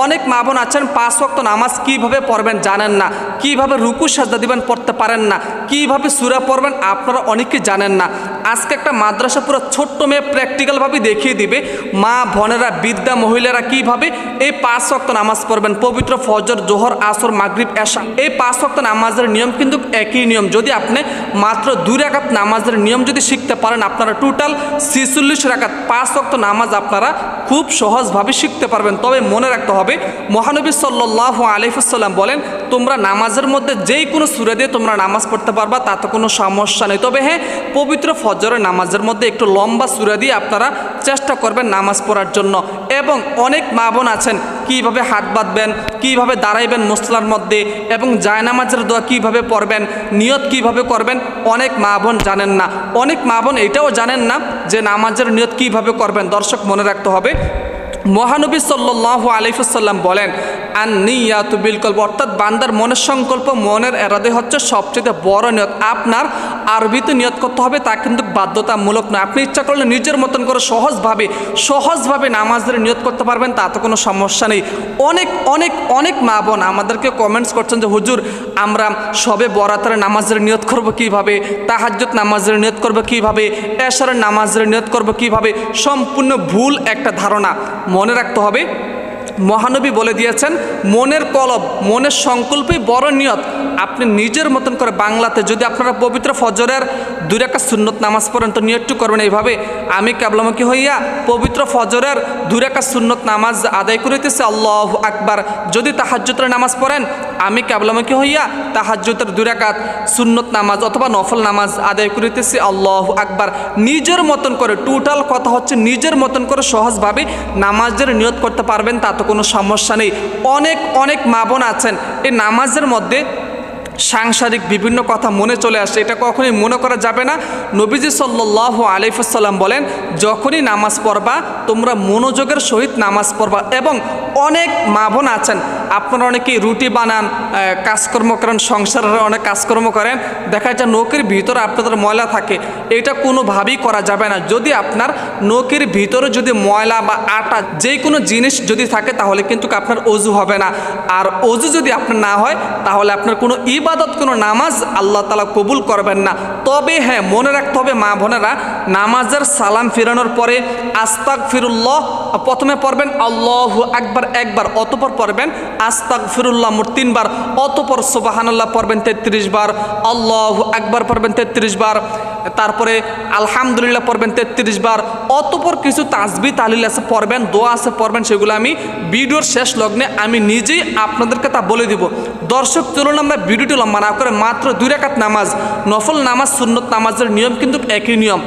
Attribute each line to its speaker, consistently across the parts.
Speaker 1: অনেক মা বোন আছেন 5 ওয়াক্ত নামাজ কিভাবে পড়বেন জানেন না, কিভাবে রুকু সাজদা দিবেন পড়তে পারেন না, কিভাবে সূরা পড়বেন আপনারা অনেকে জানেন না। আজকে একটা মাদ্রাসা পুরো ছোট্ট মেয়ে প্র্যাকটিক্যালভাবে দেখিয়ে দিবে মা বোনেরা বৃদ্ধা মহিলারা কিভাবে এই 5 ওয়াক্ত নামাজ পড়বেন। পবিত্র ফজর, জোহর, আসর, মাগরিব, এশা এই 5 ওয়াক্ত নামাজের নিয়ম কিন্তু একই নিয়ম। যদি আপনি মাত্র 2 রাকাত নামাজের নিয়ম যদি শিখতে পারেন আপনারা টোটাল 46 রাকাত 5 ওয়াক্ত নামাজ আপনারা খুব সহজভাবে শিখতে পারবেন। তবে মনে রাখতে হবে মহানবী সাল্লাল্লাহু আলাইহি ওয়াসাল্লাম বলেন তোমরা নামাজের মধ্যে যেই কোনো সূরা দিয়ে তোমরা নামাজ পড়তে পারবা, তাতে কোনো সমস্যা নেই। তবে হ্যাঁ, পবিত্র ফজরের নামাজের মধ্যে একটু লম্বা সূরা দিয়ে আপনারা চেষ্টা করবেন নামাজ পড়ার জন্য। এবং অনেক মা বোন আছেন কিভাবে হাত বাঁধবেন, কিভাবে দাঁড়াইবেন মুসলার মধ্যে, এবং জায়নামাজের দোয়া কিভাবে পড়বেন, নিয়ত কিভাবে করবেন অনেক মা বোন জানেন না। অনেক মা বোন এটাও জানেন না যে নামাজের নিয়ত কিভাবে করবেন। দর্শক মনে রাখতে হবে মহানবী সাল্লাল্লাহু আলাইহি ওয়াসাল্লাম বলেন আন-নিয়াতু বিল কলব, অর্থাৎ বান্দার মনের সংকল্প, মনের এরাদা হচ্ছে সবচেয়ে বড় নিয়ত। আপনার আরবিতে নিয়ত করতে হবে, তা কিন্তু বাধ্যতামূলক নয়। আপনি ইচ্ছা করলে নিজের মতন করে সহজভাবে নামাজের নিয়ত করতে পারবেন, তাতে কোনো সমস্যা নেই। অনেক অনেক অনেক মা বোন আমাদেরকে কমেন্টস করছেন যে হুজুর আমরা সবে বরাতের নামাজের নিয়ত করব কিভাবে, তাহাজ্জুদ নামাজের নিয়ত করব কিভাবে, এশারের নামাজের নিয়ত করব কিভাবে। সম্পূর্ণ ভুল একটা ধারণা। মনে রাখতে হবে মহানবী বলে দিয়েছেন মনের কলব, মনের সংকল্পই বড় নিয়ত। আপনি নিজের মতন করে বাংলাতে যদি আপনারা পবিত্র ফজরের 2 রাকাত সুন্নত নামাজ পড়েন তো নিয়তটু করবেন এইভাবে, আমি ক্যাবলামুখী হইয়া পবিত্র ফজরের 2 রাকাত সুন্নত নামাজ আদায় করিতেছি আল্লাহু আকবার। যদি তাহাজ্জুদের নামাজ পড়েন আমি ক্যাবলামুখী হইয়া তাহাজ্জুদের 2 রাকাত সুন্নত নামাজ অথবা নফল নামাজ আদায় করিতেছি আল্লাহু আকবার। নিজের মতন করে, টোটাল কথা হচ্ছে নিজের মতন করে সহজভাবে নামাজের নিয়ত করতে পারবেন, তাতে কোনো সমস্যা নেই। অনেক অনেক মা বোন আছেন এই নামাজের মধ্যে সাংসারিক বিভিন্ন কথা মনে চলে আসে, এটা কখনোই মনে করা যাবে না। নবীজি সাল্লাল্লাহু আলাইহি ওয়াসাল্লাম বলেন যখনই নামাজ পড়বা তোমরা মনোযোগের সহিত নামাজ পড়বা। এবং অনেক মা বোন আছেন আপনারা অনেকেই রুটি বানান, কাজকর্ম করেন, সংসারের অনেক কাজকর্ম করেন, দেখা যায় নৌকের ভিতরে আপনাদের ময়লা থাকে, এটা কোনোভাবেই করা যাবে না। যদি আপনার নৌকের ভিতরে যদি ময়লা বা আটা যে কোনো জিনিস যদি থাকে তাহলে কিন্তু আপনার অজু হবে না। আর অজু যদি আপনার না হয় তাহলে আপনার কোনো ইবাদত, কোনো নামাজ আল্লাহ তাআলা কবুল করবেন না। তবে হ্যাঁ, মনে রাখতে হবে মা বোনেরা নামাজের সালাম ফিরানোর পরে আস্তাগফিরুল্লাহ প্রথমে পড়বেন আল্লাহু আকবার একবার, অতঃপর পড়বেন আস্তাগফিরুল্লাহ মোট 3 বার, অতঃপর সুবহানাল্লাহ পড়বেন 33 বার, আল্লাহু আকবার পড়বেন 33 বার, তারপরে আলহামদুলিল্লাহ পড়বেন 33 বার, অতঃপর কিছু তাসবিহ তাহলিল আছে পড়বেন, দোয়া আছে পড়বেন, সেগুলো আমি ভিডিওর শেষ লগ্নে আমি নিজেই আপনাদেরকে তা বলে দিব। দর্শক চলুন আমরা ভিডিওটি লম্বা না করে মাত্র 2 রাকাত নামাজ, নফল নামাজ, সুন্নত নামাজের নিয়ম কিন্তু একই নিয়ম।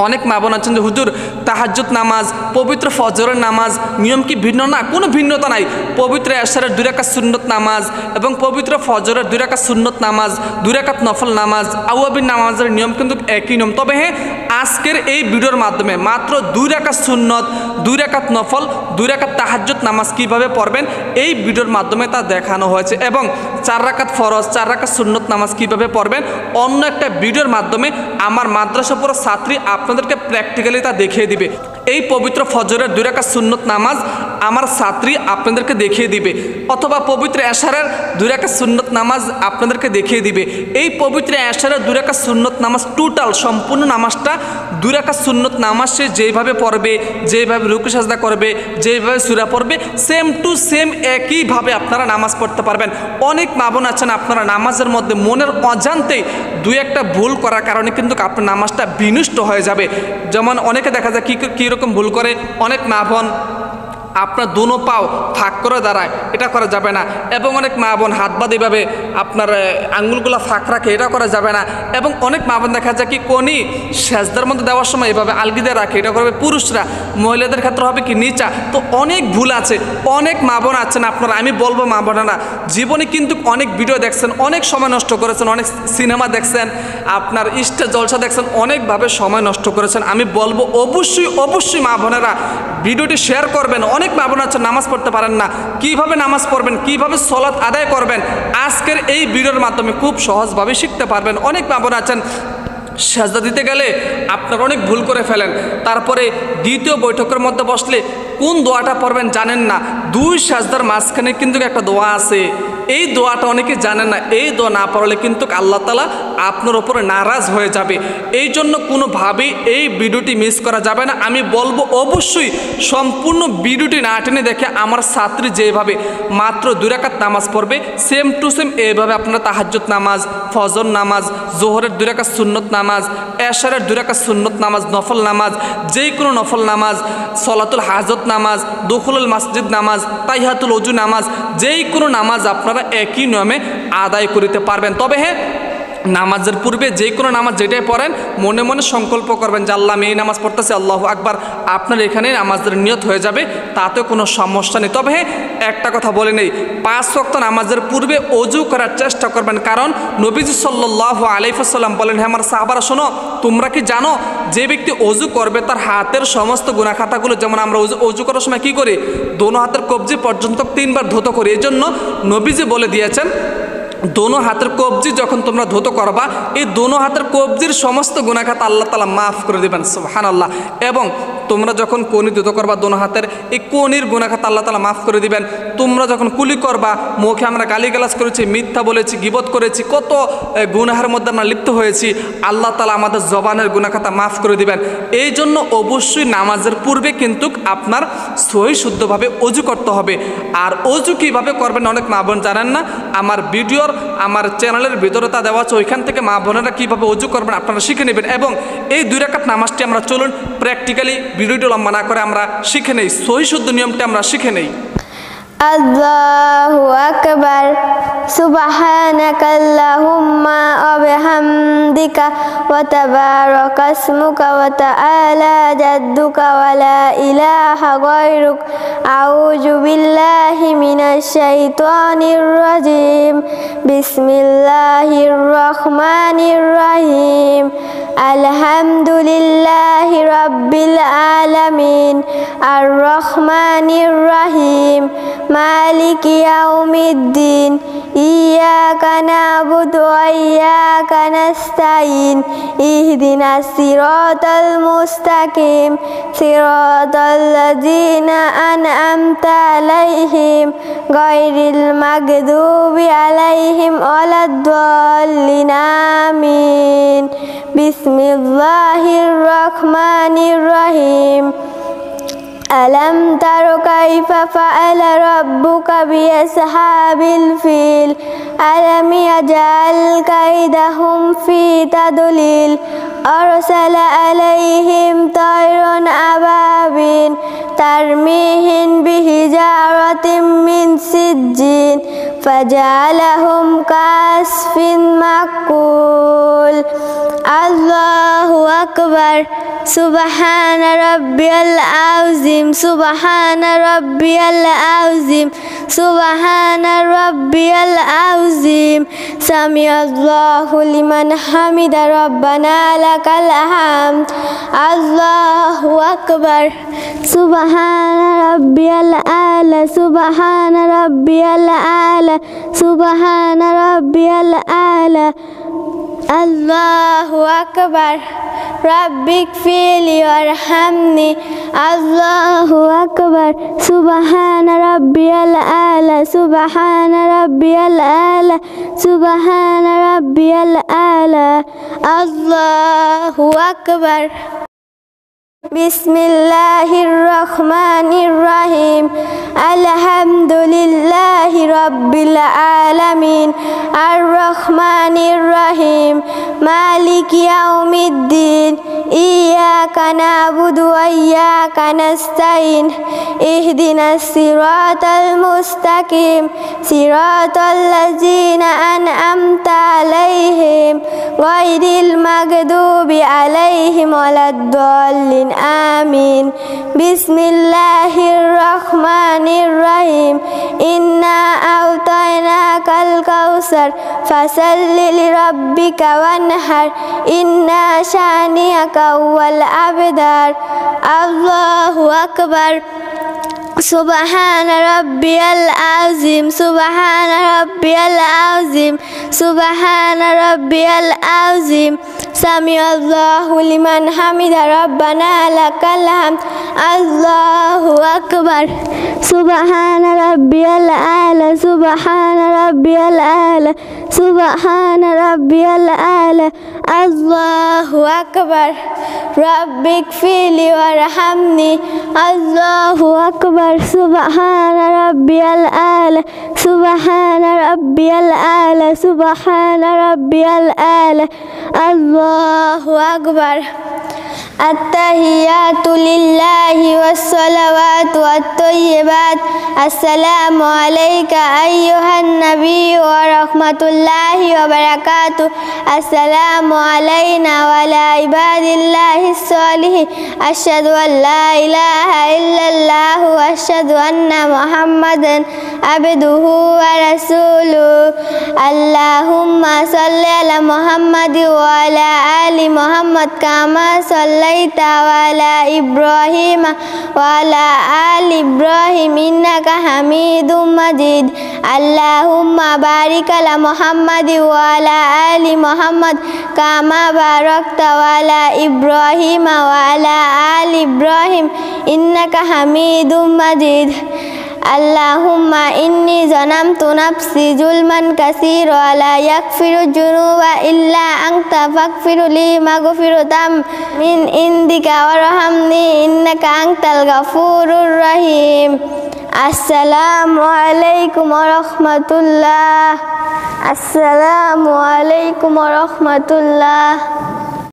Speaker 1: অনেক মা বোন আছেন যে হুজুর তাহাজ্জুদ নামাজ, পবিত্র ফজরের নামাজ নিয়ম কি ভিন্ন? না, কোনো ভিন্নতা নাই। পবিত্র এশারের 2 রাকাত সুন্নত নামাজ এবং পবিত্র ফজরের 2 রাকাত সুন্নত নামাজ, 2 রাকাত নফল নামাজ, আওয়াবিন নামাজের নিয়ম কিন্তু একই নিয়ম। তবে হ্যাঁ, আজকের এই ভিডিওর মাধ্যমে মাত্র 2 রাকাত সুন্নত, 2 রাকাত নফল, 2 রাকাত তাহাজ্জুদ নামাজ কীভাবে পড়বেন এই ভিডিওর মাধ্যমে তা দেখানো হয়েছে। এবং 4 রাকাত ফরজ, 4 রাকাত সুন্নত নামাজ কীভাবে পড়বেন অন্য একটা ভিডিওর মাধ্যমে আমার মাদ্রাসা পুরো ছাত্রী আপনাদেরকে প্র্যাকটিক্যালি তা দেখিয়ে দিবে। এই পবিত্র ফজরের 2 রাকাত সুন্নত নামাজ আমার ছাত্রী আপনাদেরকে দেখিয়ে দিবে, অথবা পবিত্র এশারের 2 রাকাত সুন্নত নামাজ আপনাদেরকে দেখিয়ে দিবে। এই পবিত্র এশারের 2 রাকাত সুন্নত নামাজ টোটাল সম্পূর্ণ নামাজটা 2 রাকাত সুন্নত নামাজ সে যেভাবে পড়বে, যেভাবে রুকু সাজদা করবে, যেভাবে সূরা পড়বে, সেম টু সেম একইভাবে আপনারা নামাজ পড়তে পারবেন। অনেক মা বোন আছেন আপনারা নামাজের মধ্যে মনের অজান্তেই 2-1টা ভুল করার কারণে কিন্তু আপনার নামাজটা বিনষ্ট হয়ে যাবে। যেমন অনেকে দেখা যায় কীরকম ভুল করে, অনেক মা বোন আপনার দুনো পাও ফাঁক করে দাঁড়ায়, এটা করা যাবে না। এবং অনেক মা বোন হাত বাঁধে এভাবে আপনার আঙ্গুলগুলো ফাঁক রাখে, এটা করা যাবে না। এবং অনেক মা বোন দেখা যায় কি কোনি সেজদার মধ্যে দেওয়ার সময় এভাবে আলগিদে রাখে, এটা করবে পুরুষরা, মহিলাদের ক্ষেত্রে হবে কি নিচা। তো অনেক ভুল আছে। অনেক মা বোন আছেন আপনারা, আমি বলবো মা বোনেরা জীবনে কিন্তু অনেক ভিডিও দেখছেন, অনেক সময় নষ্ট করেছেন, অনেক সিনেমা দেখছেন, আপনার স্টেজ জলসা দেখছেন, অনেকভাবে সময় নষ্ট করেছেন। আমি বলবো অবশ্যই মা বোনেরা ভিডিওটি শেয়ার করবেন। অনেক মা বোন আছেন নামাজ পড়তে পারেন না, কিভাবে নামাজ পড়বেন, কিভাবে সালাত আদায় করবেন আজকের এই ভিডিওর মাধ্যমে খুব সহজভাবে শিখতে পারবেন। অনেক মা বোন আছেন সাজদা দিতে গেলে আপনারা অনেক ভুল করে ফেলেন, তারপরে দ্বিতীয় বৈঠকের মধ্যে বসলে কোন দোয়াটা পড়বেন জানেন না, দুই সাজদার মাঝখানে কিন্তু একটা দোয়া আছে, এই দোয়াটা অনেকে জানে না। এই দোয়া না পড়লে কিন্তু আল্লাহ তাআলা আপনার উপরে নারাজ হয়ে যাবে। এই জন্য কোনোভাবেই এই ভিডিওটি মিস করা যাবে না। আমি বলবো অবশ্যই সম্পূর্ণ ভিডিওটি না টেনে দেখে আমার ছাত্রী যেভাবে মাত্র 2 রাকাত নামাজ পড়বে সেম টু সেম এইভাবে আপনারা তাহাজ্জুদ নামাজ, ফজর নামাজ, জোহরের 2 রাকাত সুন্নত নামাজ, এশারের 2 রাকাত সুন্নত নামাজ, নফল নামাজ, যে কোনো নফল নামাজ, সলাতুল হাজত নামাজ, দুখুলুল মসজিদ নামাজ, তাহিয়াতুল ওযু নামাজ, যেই কোনো নামাজ আপনারা একই নিয়মে আদায় করিতে পারবেন। তবে হ্যাঁ, নামাজের পূর্বে যে কোনো নামাজ যেটাই পড়েন মনে মনে সংকল্প করবেন যে আল্লাহ আমি এই নামাজ পড়তেছি, আল্লাহু আকবার, আপনার এখানে নামাজের নিয়ত হয়ে যাবে, তাতে কোনো সমস্যা নেই। তবে হ্যাঁ, একটা কথা বলে নেই, 5 ওয়াক্ত নামাজের পূর্বে অজু করার চেষ্টা করবেন, কারণ নবীজি সাল্লাল্লাহু আলাইহি ওয়াসাল্লাম বলেন, হ্যাঁ আমার সাহাবারা শোনো, তোমরা কি জানো যে ব্যক্তি অজু করবে তার হাতের সমস্ত গুনাহ খাতাগুলো, যেমন আমরা অজু করার সময় কী করি, দোনো হাতের কবজি পর্যন্ত 3 বার ধৌত করি। এই জন্য নবীজি বলে দিয়েছেন দোনো হাতের কবজি যখন তোমরা ধৌত করবা, এই দোনো হাতের কবজির সমস্ত গুনাহ খাতা আল্লাহ তাআলা মাফ করে দেবেন, সুবহানাল্লাহ। এবং তোমরা যখন কোনি ধৌত করবা দোনো হাতের, এই কোনির গুনাহ খাতা আল্লাহ তাআলা মাফ করে দিবেন। তোমরা যখন কুলি করবা, মুখে আমরা গালিগালাজ করেছি, মিথ্যা বলেছি, গীবত করেছি, কত গুনাহের মধ্যে আমরা লিপ্ত হয়েছি, আল্লাহ তাআলা আমাদের জবানের গুনাহ খাতা মাফ করে দিবেন। এই জন্য অবশ্যই নামাজের পূর্বে কিন্তু আপনার সহি শুদ্ধভাবে অজু করতে হবে। আর অজু কীভাবে করবেন অনেক মা বোন জানেন না, আমার ভিডিওর আমার চ্যানেলের ভিতরে তা দেওয়া আছে, ওইখান থেকে মা বোনেরা কীভাবে অজু করবেন আপনারা শিখে নেবেন। এবং এই 2 রাকাত নামাজটি আমরা চলুন প্র্যাকটিক্যালি ভিডিওটি লম্বা না করে আমরা শিখে নেই, সহি শুদ্ধ নিয়মটি আমরা শিখে নেই।
Speaker 2: আল্লাহু আকবার, সুবহানাকাল্লাহুম্মা ওয়া বিহামদিকা ওয়া তাবারাকা ইসমুকা ওয়া তাআলা জাদ্দুকা ওয়া লা ইলাহা গায়রুক, আউযু বিল্লাহি মিনাশ শাইতানির রাজীম, বিসমিল্লাহির রহমানির রহিম, আলহামদুলিল্লাহি রাব্বিল আলামিন, আর রহমানির রহিম, মালিকি ইয়াউমিদ্দিন, ইয়াকা না'বুদু ওয়া ইয়াকা নাস্তাইন, ইহদিনাস সিরাতাল মুস্তাকিম, সিরাতাল লাযিনা আন'আমতা আলাইহিম, গায়রিল মাগদুবি আলাইহিম ওয়ালাদ-দাল্লিন, আমিন। বিসমিল্লাহির রহমানির রহিম। আলম তারো কাইফা ফাআলা রাব্বুকা বিআসহাবিল ফিল, আলাম ইয়াজআল কাইদাহুম ফি তাদলিল, আরসালা আলাইহিম তায়রান আবাবিল, তারমিহিম বিহিজারাতিম মিন সিজ্জিন, ফাজআলাহুম কাসফিন মাকুল। আল্লাহু আকবার, সুবহানা রাব্বিয়াল আযীম, সুবহানা রাব্বিয়াল আযীম, সুবহানা রাব্বিয়াল আযীম, সামিআল্লাহু লিমান হামিদা, রব্বানা লাকাল হামদ। আল্লাহু আকবার, সুবহানা রাব্বিয়াল আলা, সুবহানা রাব্বিয়াল আলা, সুবহানা রাব্বিয়াল আলা। আল্লাহু আকবার, রাব্বিগফিরলি ওয়ারহামনি। আল্লাহু আকবার, সুবহানা রাব্বিয়াল আলা, সুবহানা রাব্বিয়াল আলা, সুবহানা রাব্বিয়াল আলা। আল্লাহু আকবার। বিসমিল্লাহির রহমানির রহিম, আলহামদুলিল্লাহি রাব্বিল আলামিন, আর রহমানির রহিম, মালিকি ইয়াউমিদ্দিন, ইয়াকা না'বুদু ওয়া ইয়াকা নাস্তাইন, ইহদিনাস সিরাতাল মুস্তাকিম, সিরাতাল লাযিনা আন'আমতা আলাইহিম, গায়রিল মাগদুবি আলাইহিম ওয়ালাদ-দাল্লিন, আমিন। বিসমিল্লাহির রহমানির রহিম, ইন্না আ'তাইনাকাল কাউসার, ফাসাল্লি লিরাব্বিকা ওয়ানহার, ইন্না শানিয়াকা হুয়াল আবতার। আল্লাহু আকবার, সুবহানা রাব্বিয়াল আযীম, সুবহানা রাব্বিয়াল আযীম, সুবহানা রাব্বিয়াল আযীম, সামিআল্লাহু লিমান হামিদা রব্বানা লাকাল হামদ আল্লাহু আকবার সুবহানা রাব্বিয়াল আলা সুবহানা রাব্বিয়াল আলা সুবহানা রাব্বিয়াল আলা আল্লাহু আকবার রাব্বিগফিরলি ওয়ারহামনি আল্লাহু আকবার সুবহানা রাব্বিয়াল আলা সুবহানা রাব্বিয়াল আলা সুবহানা রাব্বিয়াল আলা আল্লাহু আকবার আত্তাহিয়াতু লিল্লাহি ওয়াসসালাওয়াতু ওয়াত-তাইয়্যিবাত আসসালামু আলাইকা আইয়ুহান নাবিয়্যু ওয়া রাহমাতুল্লাহি ওয়া বারাকাতুহু আসসালামু আলাইনা ওয়া আলা ইবাদিল্লাহিস সলিহিন আশহাদু আল লা ইলাহা ইল্লাল্লাহু ওয়া আশহাদু আন্না মুহাম্মাদান আবদুহু ওয়া রাসূলুহু আল্লাহুম্মা সাল্লি আলা মুহাম্মাদি ওয়া আলা আলি মুহাম্মাদ কামা সাল্লাইতা ওয়া আলা ইব্রাহিম ওয়া আলা আলি ইব্রাহিম ইন্নাকা হামিদুম মাজিদ আল্লাহুম্মা বারিক আলা মুহাম্মাদি ওয়া আলা আলি মুহাম্মাদ কামা বারাকতা ওয়া আলা ইব্রাহিম ওয়া আলা আলি ইব্রাহিম ইন্নাকা হামিদুম মাজিদ আল্লাহুম্মা ইন্নী যালামতু নাফসি যুলমান কাসীরা ওয়া লা ইয়াগফিরু যুনুবা ইল্লা আনতা ফাগফিরলি মাগফিরাতাম মিন ইনদিকা ওয়ারহামনি ইন্নাকা আনতাল গাফুরুর রহিম আসসালামু আলাইকুম ওয়া রাহমাতুল্লাহ আসসালামু আলাইকুম ওয়া রাহমাতুল্লাহ